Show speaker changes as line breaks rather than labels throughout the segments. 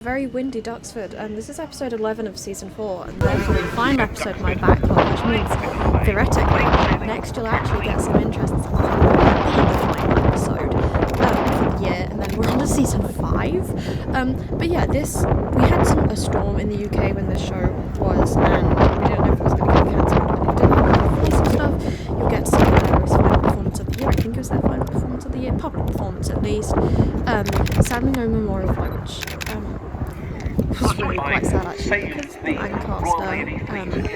Very windy Duxford, and this is episode 11 of season 4, and therefore the final episode of my backlog, which means theoretically next you'll actually get some interest in the final episode for the year, and then we're on to season 5. But yeah, we had a storm in the UK when this show was, and we didn't know if it was going to get cancelled, and it didn't. Some stuff. You'll get some hilarious final performance of the year. I think it was their final performance of the year, public performance at least. Sadly, no memorial flight, which was really quite sad actually, because Lancaster is now in maintenance.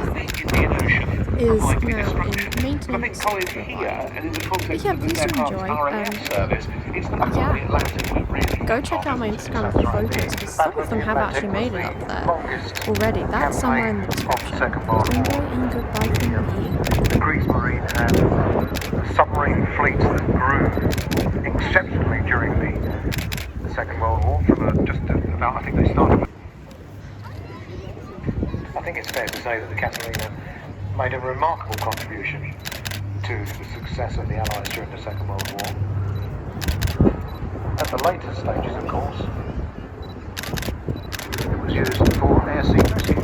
But yeah, please do enjoy. Go check out my Instagram for photos, because some of them have actually made it up there already. That's somewhere in the description. Please enjoy, and goodbye from me.
The Kriegsmarine had a submarine fleet that grew exceptionally during the Second World War. I think they started. I think it's fair to say that the Catalina made a remarkable contribution to the success of the Allies during the Second World War. At the later stages, of course, it was used for air sea rescue.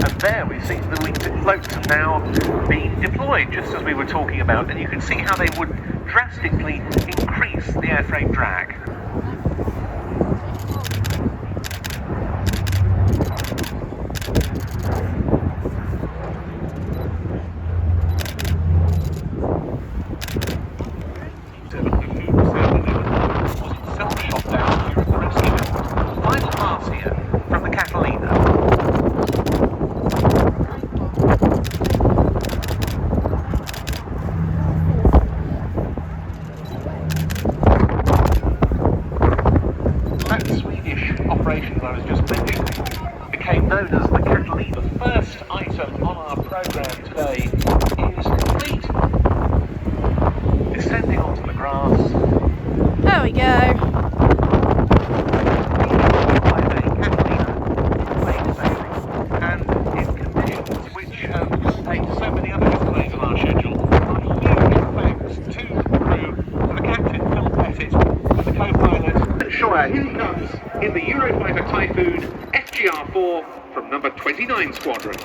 And there we see the winged floats have now been deployed, just as we were talking about, and you can see how they would drastically increase the airframe drag. Known as the Catalina. The first item on our programme today is complete. Descending onto the grass.
There we go.
By the Catalina main sailing, and in conditions which take so many other displays on our schedule. Huge thanks to the crew, to the captain Phil Pettit, and the co-pilot Scheuer. Here he comes in the Eurofighter Typhoon FGR-4 from number 29 Squadron.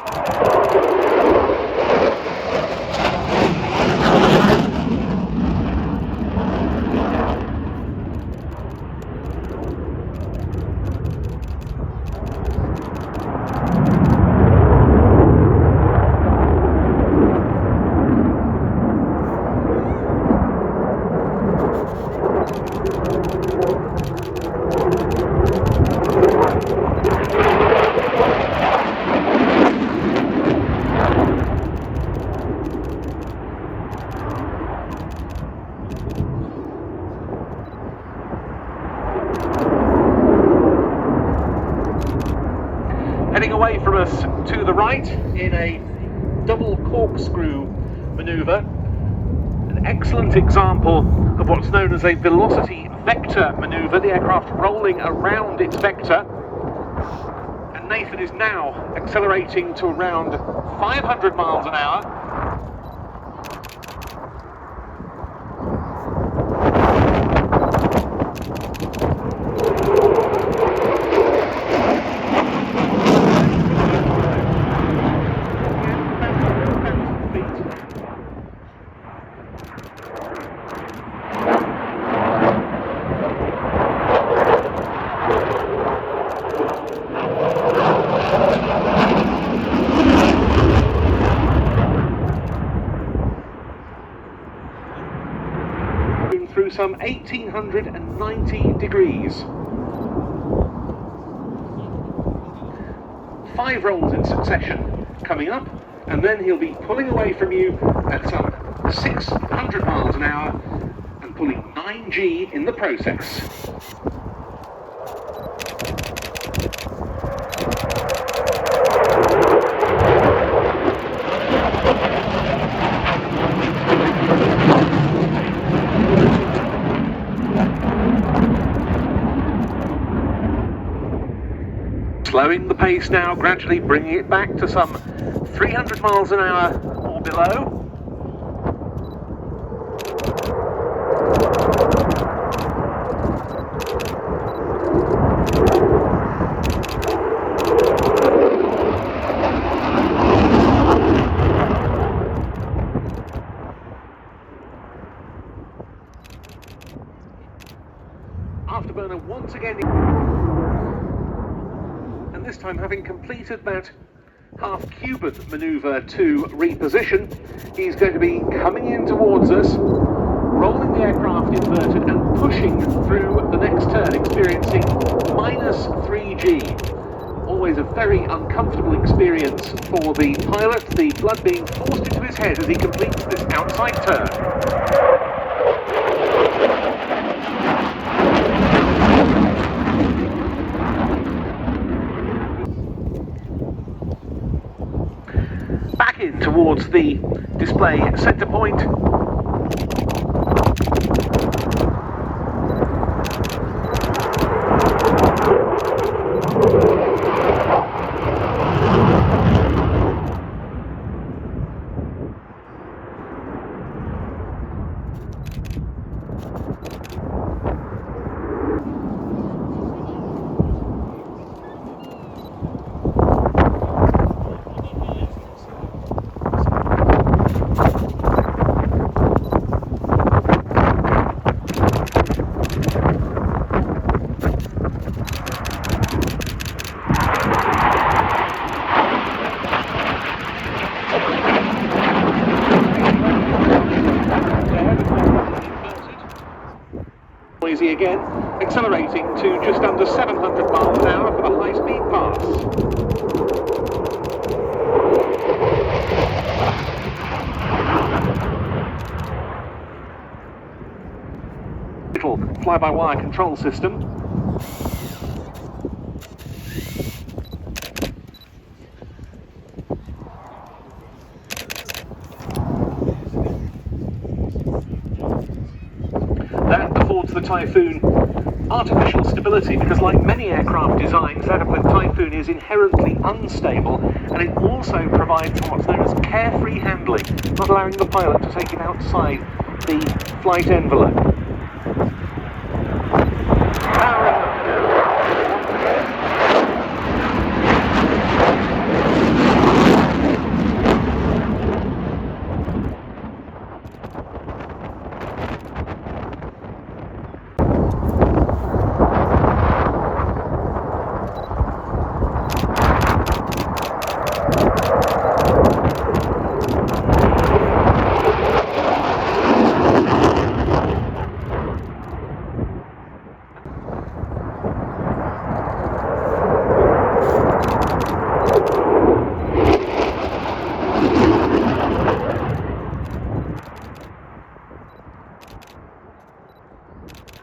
Heading away from us to the right in a double corkscrew manoeuvre, an excellent example of what's known as a velocity vector manoeuvre, the aircraft rolling around its vector. And Nathan is now accelerating to around 500 miles an hour. Through some 1890 degrees. 5 rolls in succession coming up, and then he'll be pulling away from you at some 600 miles an hour and pulling 9G in the process. Slowing the pace now, gradually bringing it back to some 300 miles an hour or below. afterburner once again, and this time having completed that half cubit manoeuvre to reposition, he's going to be coming in towards us, rolling the aircraft inverted and pushing through the next turn, experiencing minus 3G. Always a very uncomfortable experience for the pilot, the blood being forced into his head as he completes this outside turn. Back in towards the display centre point. Noisy again, accelerating to just under 700 miles an hour for the high-speed pass. Little fly-by-wire control system. That affords the Typhoon artificial stability because, like many aircraft designs, that of the Typhoon is inherently unstable, and it also provides what's known as carefree handling, not allowing the pilot to take it outside the flight envelope. Powering up now.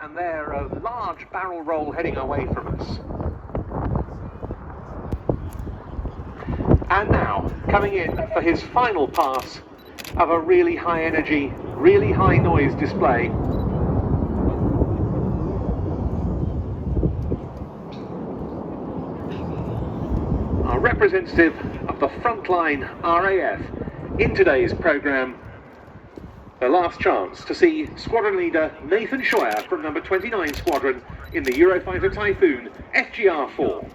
And they're a large barrel roll heading away from us. And now, coming in for his final pass of a really high energy, really high noise display. Our representative of the frontline RAF in today's programme, the last chance to see Squadron Leader Nathan Scheuer from number 29 Squadron in the Eurofighter Typhoon FGR-4.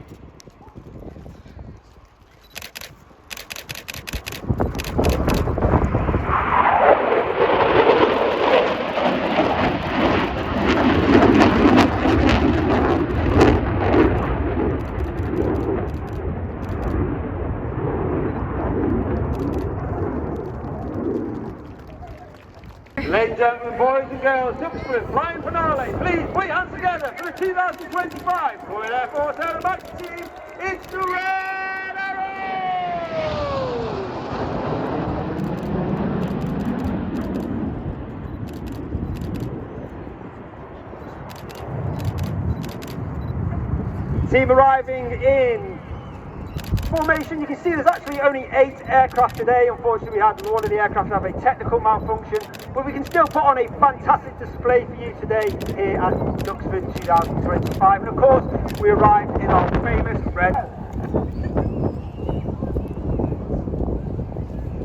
Ladies and gentlemen, boys and girls, subsequent flying finale, please put your hands together for the 2025 Royal Air Force Aerobatic Team. It's the Red Arrows! Team arriving in formation. You can see there's actually only 8 aircraft today. Unfortunately, we had one of the aircraft have a technical malfunction, but we can still put on a fantastic display for you today here at Duxford 2025. And of course, we arrived in our famous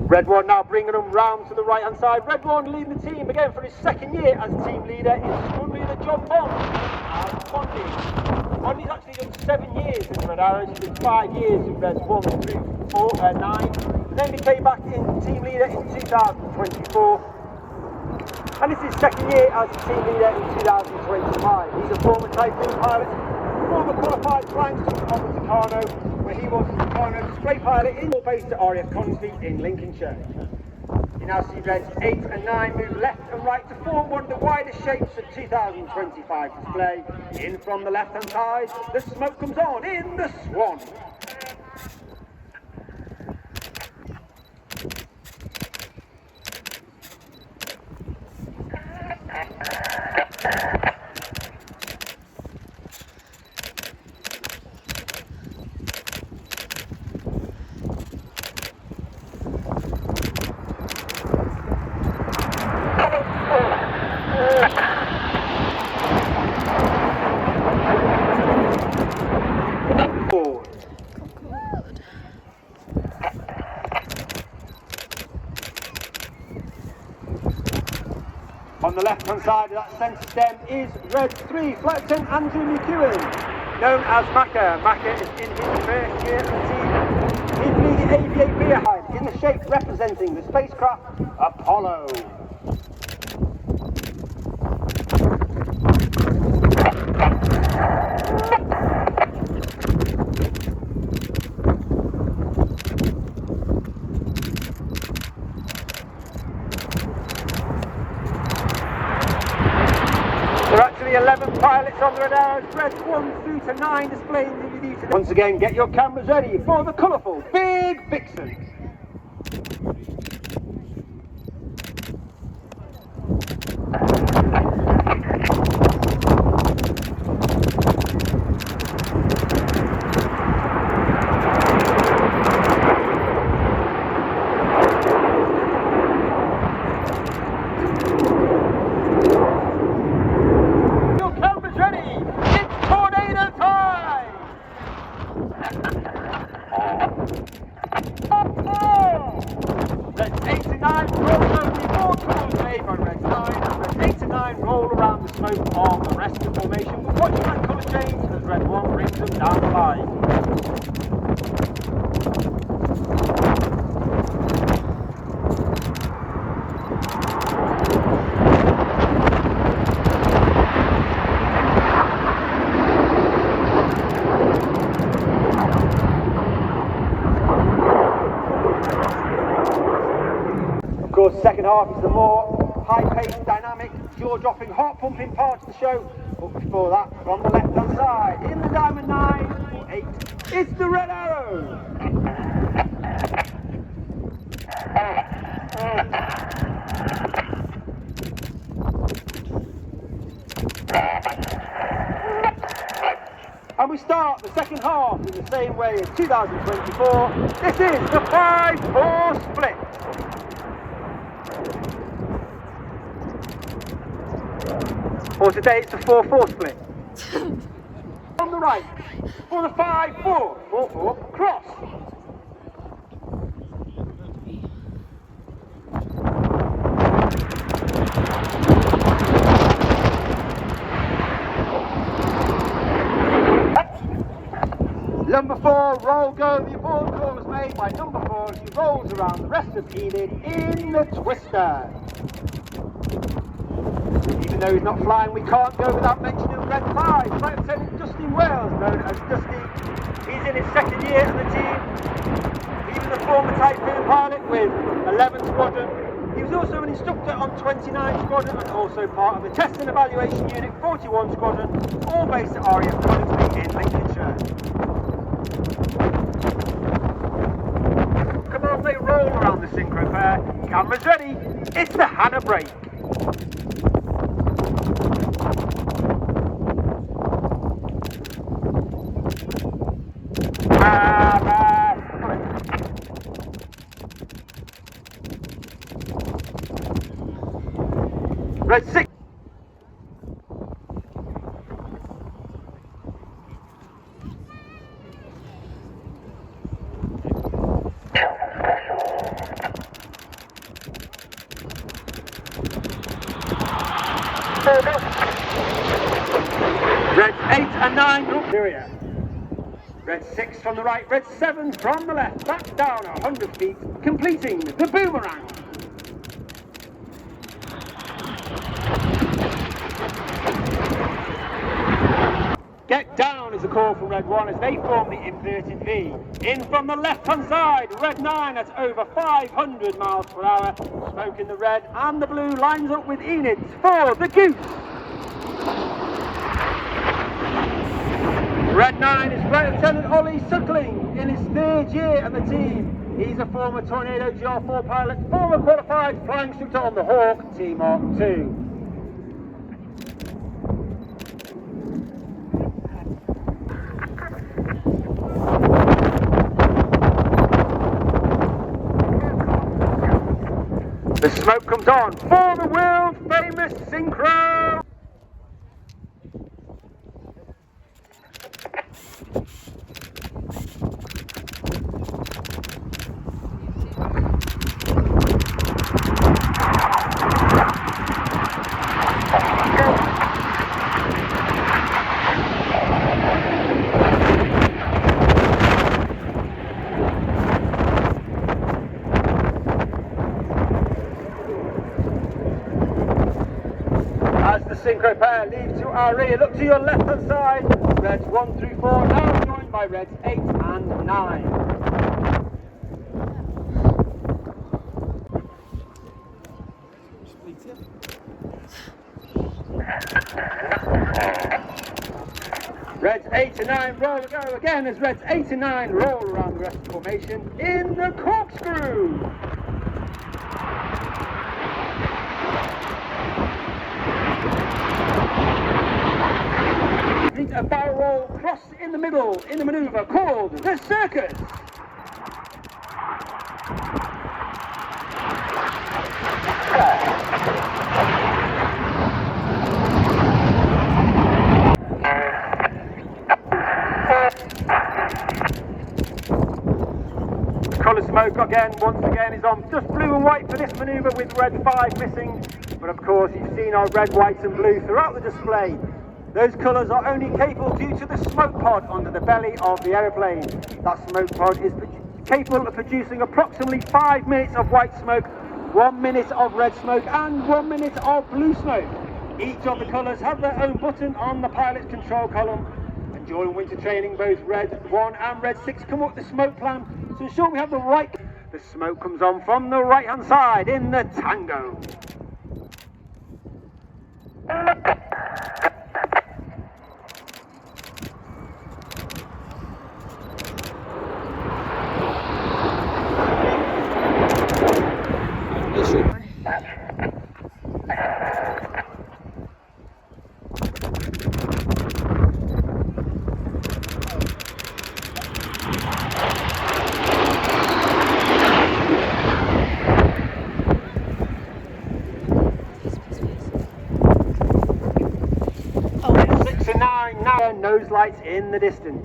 Red One now bringing them round to the right hand side. Red One leading the team again for his second year as team leader is Squadron Leader John Bond and Bondi. Bondi's actually done 7 years in the Red Arrows. He did 5 years in Reds 1 through 9. Then he came back in team leader in 2024. and this is his second year as the team leader in 2025. He's a former Typhoon pilot, former qualified flying instructor on the Tucano, where he was the Tucano display pilot in based at RAF Conisby in Lincolnshire. You now see Reds 8 and 9 move left and right to form one of the widest shapes of 2025 display. In from the left hand side, the smoke comes on in the Swan. On the left-hand side of that centre stem is Red 3, Flight Lieutenant Andrew McEwen, known as Macca. Macca is in his first year of the team. He's leading Aviate behind in the shape representing the spacecraft Apollo. There are actually 11 pilots on the red arrows, Reds 1 through to 9 displaying the video today. Once again, get your cameras ready for the colourful Big Vixen. Roll around the smoke of the rest of the formation, but watch that colour change as Red 1 brings them down the line. Of course, the second half is the more high-paced, dynamic, jaw-dropping, heart-pumping part of the show. But before that, from the left-hand side, in the Diamond 9 or 8, it's the Red Arrow. And we start the second half in the same way as 2024. This is the 5-4 split. Or today it's the 4-4 split. On the right, for the 5-4, 4-4 cross. Number 4, roll go. The abort call was made by number 4 as he rolls around the rest of Enid in the twister. Even though he's not flying, we can't go without mentioning Red 5, Flight Lieutenant Justin Wales, known as Dusty. He's in his second year of the team. He was a former Typhoon pilot with 11 Squadron. He was also an instructor on 29 Squadron and also part of the Test and Evaluation Unit 41 Squadron, all based at RAF Conisby in Lincolnshire. Come on, they roll around the synchro pair. Cameras ready. It's the Hannah break. Red 6. Red 8 and 9 Syria. Red 6 from the right, Red 7 from the left, back down 100 feet, completing the boomerang. Get down is a call from Red 1 as they form the inverted V. In from the left-hand side, Red 9 at over 500 miles per hour. Smoke in the red and the blue lines up with Enid for the Goose. Red 9 is Flight Lieutenant Ollie Suckling in his 3rd year at the team. He's a former Tornado GR4 pilot, former qualified flying instructor on the Hawk T-Mark 2. The smoke comes on for the world famous synchro. Synchro pair leave to our rear. Look to your left hand side. Reds 1 through 4 now joined by Reds 8 and 9. Reds 8 and 9 roll go again as Reds 8 and 9 roll around the rest of the formation in the corkscrew. A barrel roll cross in the middle in the manoeuvre called the circus. Colour smoke once again is on just blue and white for this manoeuvre with red 5 missing, but of course you've seen our red, white and blue throughout the display. Those colours are only capable due to the smoke pod under the belly of the aeroplane. That smoke pod is capable of producing approximately 5 minutes of white smoke, 1 minute of red smoke and 1 minute of blue smoke. Each of the colours have their own button on the pilot's control column. And during winter training, both Red 1 and Red 6 come up with the smoke plan to ensure we have the right... The smoke comes on from the right hand side in the tango. Nose lights in the distance.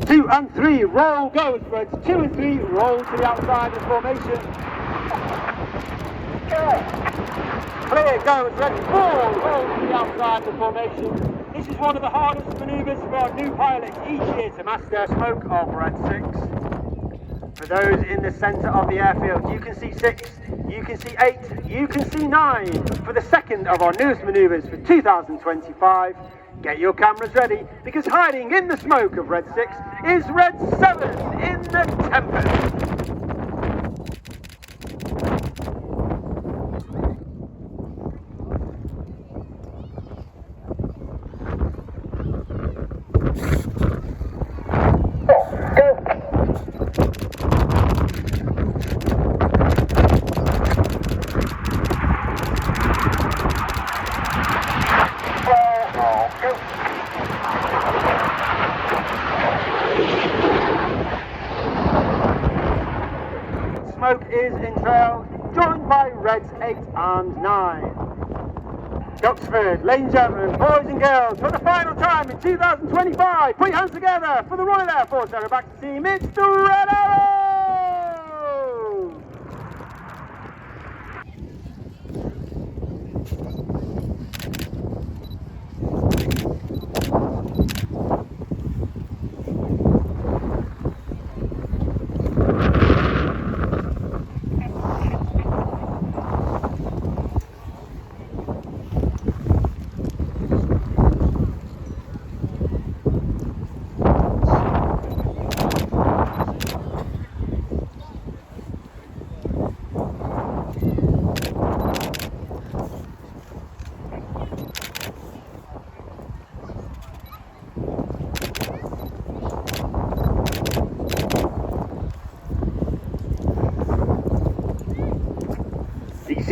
Two and three, roll goes, Reds. 2 and 3, roll to the outside of the formation. Clear goes, Reds. 4, roll to the outside of the formation. This is one of the hardest manoeuvres for our new pilots each year to master. Smoke of Red 6. For those in the centre of the airfield, you can see 6, you can see 8, you can see 9 for the second of our newest manoeuvres for 2025. Get your cameras ready, because hiding in the smoke of Red 6 is Red 7 in the Tempest. Smoke is in trail, joined by Reds 8 and 9. Duxford, ladies and gentlemen, boys and girls, for the final time in 2025, put your hands together for the Royal Air Force Aerobacter team, it's the Red Arrows!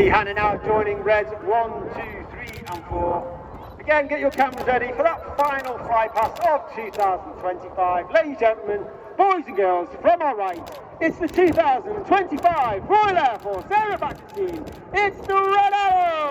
see Hannah now joining reds 1, 2, 3 and 4. Again, get your cameras ready for that final fly past of 2025. Ladies and gentlemen, boys and girls, from our right, it's the 2025 Royal Air Force Aerobatic team. It's the Red Arrows!